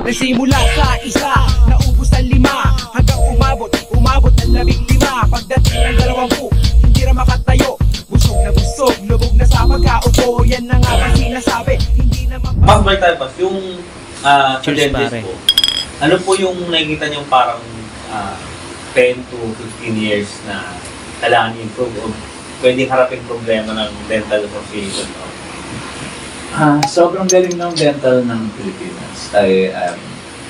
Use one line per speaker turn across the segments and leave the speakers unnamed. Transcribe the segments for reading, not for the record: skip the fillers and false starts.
Nagsimula sa isa, naubos ang 5, hanggang umabot ng 15. Pagdating ng 20, hindi na makatayo. Busog na busog, lubog na sa pagkaupo. Yan na nga ba sinasabi, hindi na
Mas balik tayo, Pas, yung challenges po. Ano po yung nakikita niyong parang 10 to 15 years na kailangan i-improve o pwedeng harapin problema ng dental association?
Sobrang galing ng dental ng Pilipinas.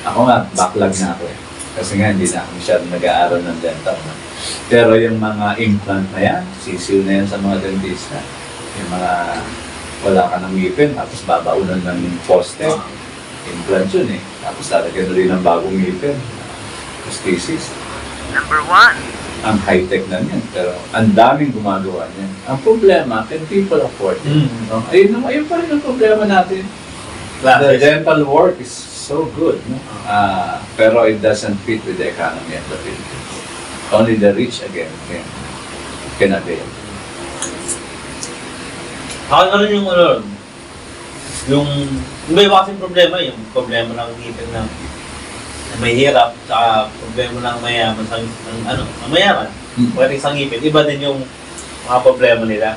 Ako nga, backlog na ako eh. Kasi nga, hindi na ako masyadong nag-aaral ng dental. Pero yung mga implant na yan, sisiw na yan sa mga dentista. Yung mga wala ka ng ngipin, tapos babaunan ng poste. Implant yun eh. Tapos lalagyan na rin ng bagong ngipin. Prosthesis.
Number 1.
Ang high-tech na yan, pero ang daming gumagawa niyan. Ang problema, can people afford it? No? Ayun pa rin ang problema natin. The dental work is so good, no? Pero it doesn't fit with the economy of the Philippines. Only the rich again can avail.
Ano yung may kasing problema, yung problema ng ngipin na may hirap, saka problema ng mayaman sa mayaman. Pwede sa ngipin, iba din yung mga problema nila.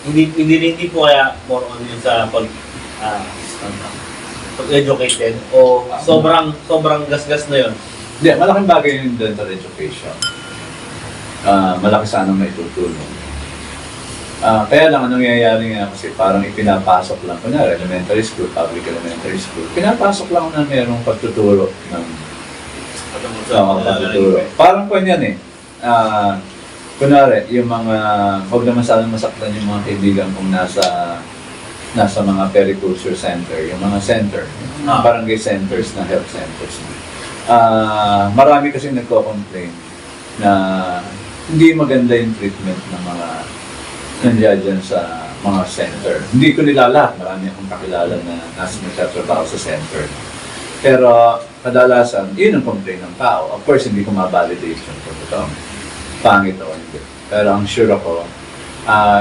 Hindi po kaya more on yun sa pag-educate din o sobrang gasgas na yun.
Hindi, malaking bagay yung dental education. Malaki sanang maitutulong. Kaya lang, anong nangyayari nga kasi parang ipinapasok lang, kunyari, elementary school, public elementary school, pinapasok lang na mayroong pagtuturo ng pagtuturo. Parang kunyan eh. Kunwari, yung mga, huwag naman sana masaktan yung mga kaibigan kung nasa mga periculture center, yung mga center, yung barangay centers na health centers. Marami kasi nagko-complain na hindi maganda yung treatment ng mga nandiyan dyan sa mga center. Hindi ko nila lahat. Marami akong kakilala na nasa nagtatrabaho sa center. Pero kadalasan, yun ang complaint ng tao. Of course, hindi ko ma-validate yung kung pangit o hindi. Pero ang sure ako,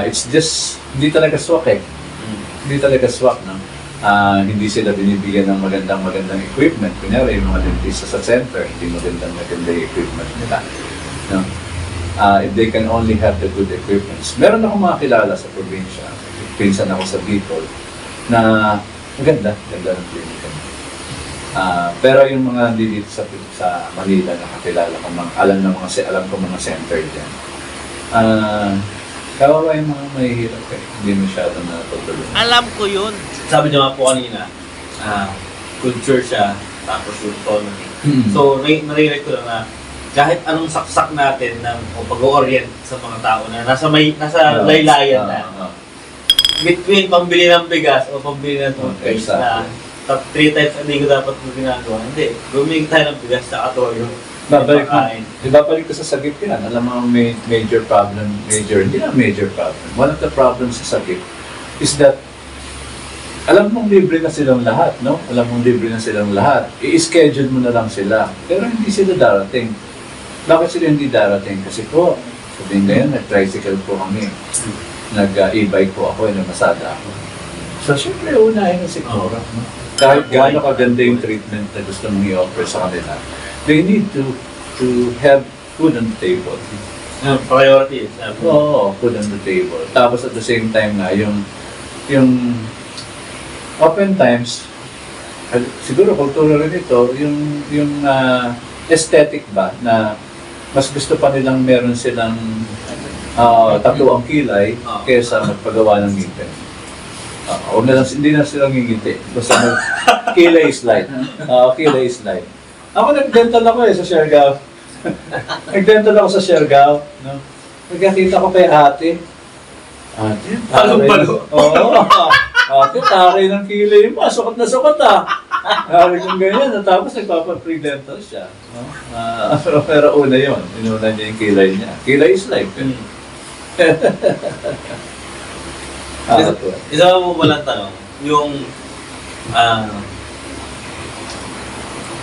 it's just, hindi talaga swak eh. Hindi talaga swak, no? Hindi sila binibigyan ng magandang equipment. Kunyari, yung mga dentista sa center, hindi magandang equipment nila. No? If they can only have the good equipments. Meron akong mga kilala sa probinsya. Pinsan ako sa Bicol na maganda ng clinic. Pero yung mga dito sa Manila na kakilala ko, alam ko mga center dyan. Kawawa yung mga mahihirap eh. Hindi masyadong natutulungan.
Alam ko yun.
Sabi niyo nga po kanina, culture siya, tapos yung autonomy. So, narinig ko lang na kahit anong saksak natin o pag-orient sa mga tao na nasa laylayan na between pambili ng bigas o pambili ng toothpaste na 3 times a day ko dapat mo ginagawa. Hindi, bumili tayo ng bigas sa katoyo.
Babalik ko sa sagip yan. Alam mo, may major problem. Hindi na major problem. One of the problems sa sagip is that alam mong libre na silang lahat, no? Alam mong libre na silang lahat. I-schedule mo na lang sila. Pero hindi sila darating. Bakit sila hindi darating? Kasi po, sabihin ngayon, nag-tricycle po kami. Nag-e-bike po ako, namasada ako. So, syempre, unahin na siguro. Kahit gaano kaganda yung treatment na gusto mong i-offer sa kanila, they need to have food on the table.
Priority.
Oo, food on the table. Tapos at the same time nga, yung oftentimes, siguro kultura rin ito, yung aesthetic ba, na mas gusto pa nilang meron silang tattoo ang kilay kaysa magpagawa ng ngipin. Hindi na silang ngingiti. Basta kilay is light. Kilay is light. Ako nag-dental ako sa Siargao. Nag-dental ako sa Siargao. No? Nagkakita ko kay ate. Ate,
palo-palo.
Oo. Ate, taray ng kilay mo. Sukat na sukat Hari kong ganyan, tapos nagpapa-free dental siya. No? Pero una yun, inuna niya yung kilay niya. Kilay is life.
Isa mo walang tanong, yung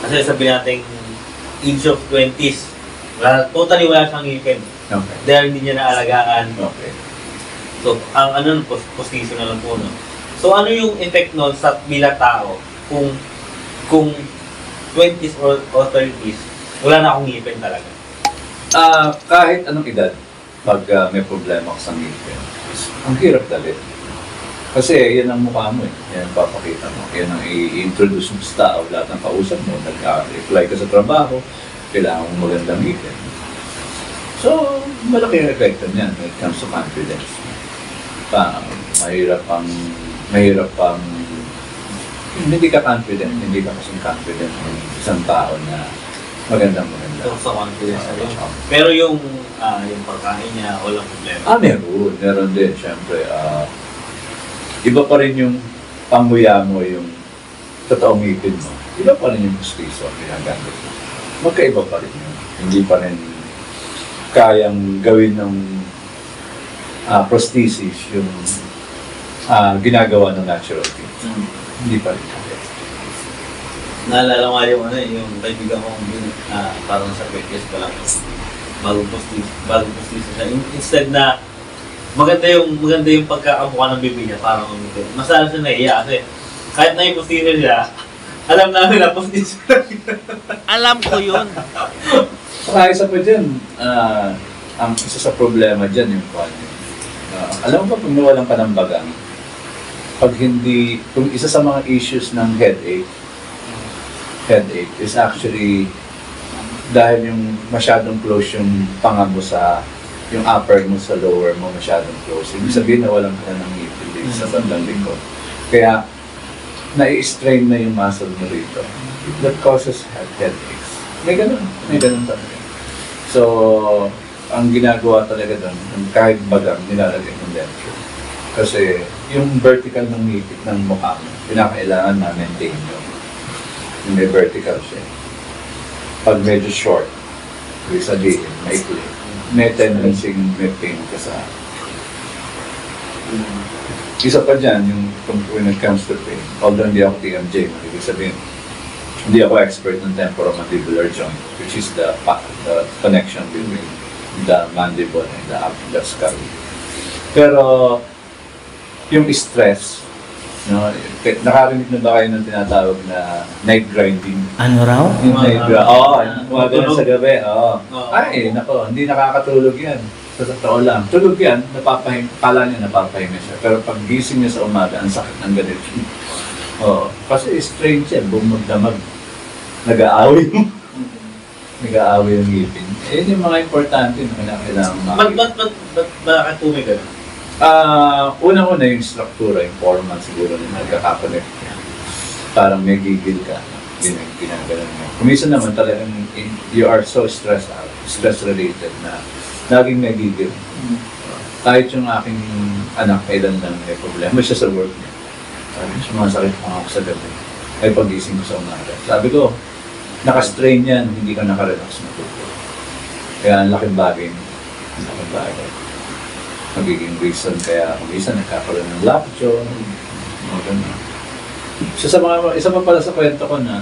kasi sabi natin age of 20s, totally wala siyang ngipin.
Okay.
Dahil hindi niya naalagaan.
Okay.
So, ang postiso na lang po, no? So ano yung effect nun sa bilang tao kung 20s or 30s, wala na akong ngipin talaga?
Kahit anong edad, pag may problema ka sa ngipin, ang hirap dali. Kasi yan ang mukha mo eh. Yan ang papakita mo. Yan ang i-introduce mo sa tao. Lahat ng kausap mo, nag-apply ka sa trabaho, kailangan mo magandang ngipin. So, malaki ang epekto niyan when it comes to confidence. Mahirap pang hindi ka confident, hindi ka kasing confident ng isang tao na maganda.
So, sa confidence na rin. Pero yung pagkain niya, walang problema.
Meron din. Siyempre, iba pa rin yung panguya mo, yung totoong ngipin mo. Iba pa rin yung pustiso ang ginagamit mo. Magkaiba pa rin yun. Hindi pa rin kayang gawin ng prosthesis yung ginagawa ng natural teeth. Hindi pa rin kaya.
Naalala ko nga yung kaibigan kong parang sa 20 years pa lang. Bagong postis siya. Instead na maganda yung pagkakamukha ng bibig niya, parang umitin. Masala siya naiya kasi kahit na yung postis niya, alam namin na postis siya.
Alam ko yun.
Saka isa pa dyan, ang isa sa problema dyan yung alam mo ba kung nawalan ka ng bagang, kung isa sa mga issues ng headache is actually dahil yung masyadong close yung panga mo yung upper mo sa lower mo masyadong close. Ibig sabihin na walang ka ng ngipin sa bandang likod. Kaya nai-strain na yung muscle mo rito. That causes headaches. May ganun talaga. So, ang ginagawa talaga doon, kahit bagang, nilalagay ng denture. Kasi yung vertical ng ngipin ng mukha mo, pinakailangan na maintain yung may vertical siya. Pag medyo short, ibig sabihin, maikli, may tendency may pain ka sa isa pa dyan, yung when it comes to pain, although hindi ako TMJ, ibig sabihin, hindi ako expert ng temporomandibular joint, which is the connection between the mandible and the skull. Pero, yung stress, no, nakarinig na ba kayo ng tinatawag na night grinding?
Ano raw?
Yung night grinding. Gumagano sa gabi. Ay, nako, hindi nakakatulog yan. Sa totoo lang. Tulog yan, kala niya napapahinga siya. Pero pag gising niya sa umaga, ang sakit ng ganito. Kasi strange yan, bumagdamag. Nag-aaway mo. Nag-aaway yung ngipin. Yung mga importante na kailangan makikita.
Bakit tumigan?
Unang-una yung struktura, yung format siguro na nagkakakonect niya. Parang may gigil ka. Ginagalan mo. Kuminsan naman talagang you are so stressed out, stress-related na laging may gigil. Kahit yung aking anak, kailan lang may problema siya sa work niya. Sumasakit pa ako sa gabi. Ay pag-gising ko sa umaga. Sabi ko, naka-strain yan, hindi ka naka-relax matutulog. Kaya ang laking bagay. Ang laking bagay. Magiging reason kaya kung isa nagkakaroon ng lockjaw, isa pa pala sa kwento ko na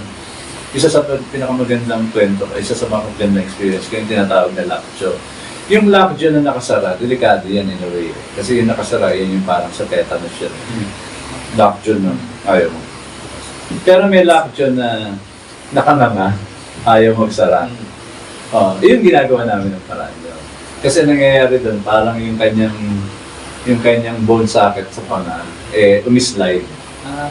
isa sa pinakamagandang kwento ko, isa sa mga magandang experience ko yung tinatawag na lockjaw. Yung lockjaw na nakasara, delikado yan in a way. Kasi yung nakasara, yan yung parang sa tetanus yan. Lockjaw na ayaw mo. Pero may lockjaw na nakanganga, ayaw magsara. Yung ginagawa namin ng paraan. Kasi nangyayari doon, parang yung kanyang bone socket sa panga, umislide.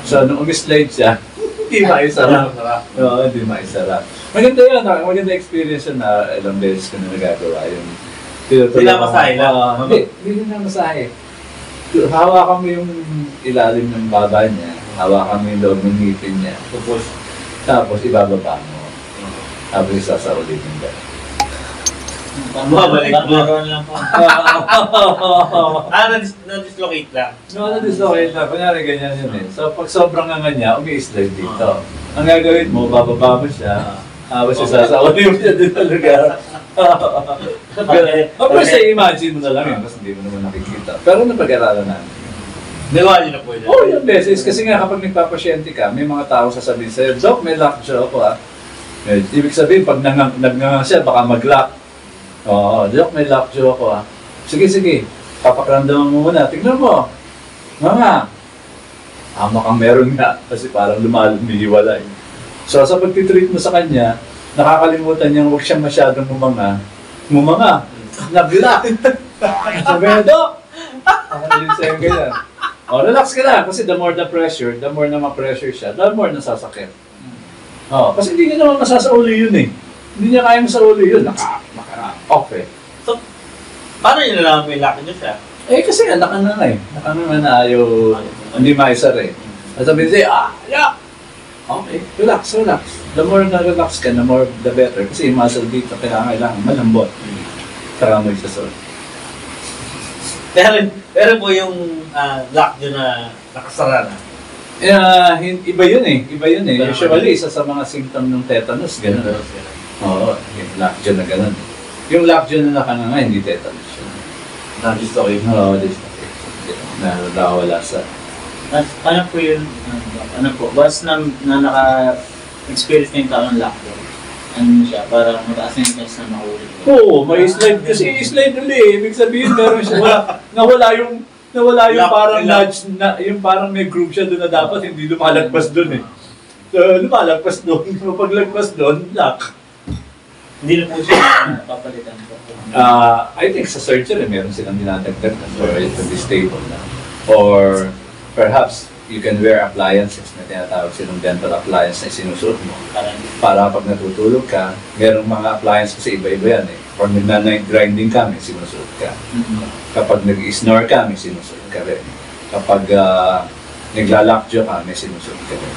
So, nung umislide siya, hindi maisara. Oo, hindi maisara. Maganda yun, maganda experience yun na ilang beses ko na nagagawa.
Hindi na masahe lang?
Hindi na masahe. Hawakan mo yung ilalim ng baba niya, hawakan mo yung loob ng ngipin niya, tapos ibababa mo. Tapos isasaulin yung gano'n.
Babalik mo. Na-dislocate lang.
Na-dislocate lang. Kunyari ganyan yun eh. So pag sobrang nga niya, umi-slide dito. Ang gagawin mo, bababa mo siya. Tapos isasaulin mo siya dito lugar. Of course, imagine mo na lang yun kasi hindi mo naman nakikita. Pero napag-aralan namin.
Nagawa niyo na po yun?
Oo, yung beses. Kasi nga kapag nagpapasyente ka, may mga tao sasabihin sa'yo, Doc, may lockjaw ako ah. Ibig sabihin, pag nagnganga siya, baka mag-lock. Doc, may lockjaw ako ah. Sige, papakramdaman mo muna. Tignan mo. Mama. hamak ang meron nga kasi parang lumihiwalay. So sa pagtitreat mo sa kanya, nakakalimutan niyang huwag siyang masyadong ngumanga, nabila. Sabi na, Dok! Ako na yun sa'yo ganyan. O, relax ka lang kasi the more the pressure, the more na ma-pressure siya, the more nasasakit. O, kasi hindi niya naman masasauli yun eh. Hindi niya kayang sauli yun, naka-off eh.
So, paano yun nalaman may laki niyo siya?
Eh kasi nakanga nga eh. Nakanga na ayaw, hindi maisar eh. At sabi niya, yeah! Okay, relax. The more na-relax ka, the more the better. Kasi yung muscle dito, kailangan malambot. Saka mo isasol.
Pero po yung lock nyo na nakasara na.
Iba yun eh. Usually, isa sa mga symptom ng tetanus, gano'n. Oo, yung lockjaw na gano'n. Yung lockjaw na nakanganga, hindi tetanus yun.
Na-dislocate.
Oo, dislocate. Nawala sa...
Ano po yun? Once na naka-experience na yung tao ng lockdown, ano siya, para mataas na yung chance na mahuli.
Oo, may slide. Kasi slide ulit eh. Ibig sabihin, meron siya. Nawala yung parang nudge, yung parang may group siya doon na dapat hindi lumalagpas doon eh. So, lumalagpas doon. Paglagpas doon, lock.
Hindi na po siya papalitan po.
I think sa surgery, meron silang dinadagdag na for it to be stable na. Or perhaps you can wear appliances na tinatawag silang dental appliance na sinusuot mo. Para pag natutulog ka, merong mga appliance kasi iba-iba yan eh. Pag nag-night grinding ka, may sinusuot ka. Kapag nag-snore ka, may sinusuot ka rin. Kapag nagla-lockjaw ka, may sinusuot ka rin.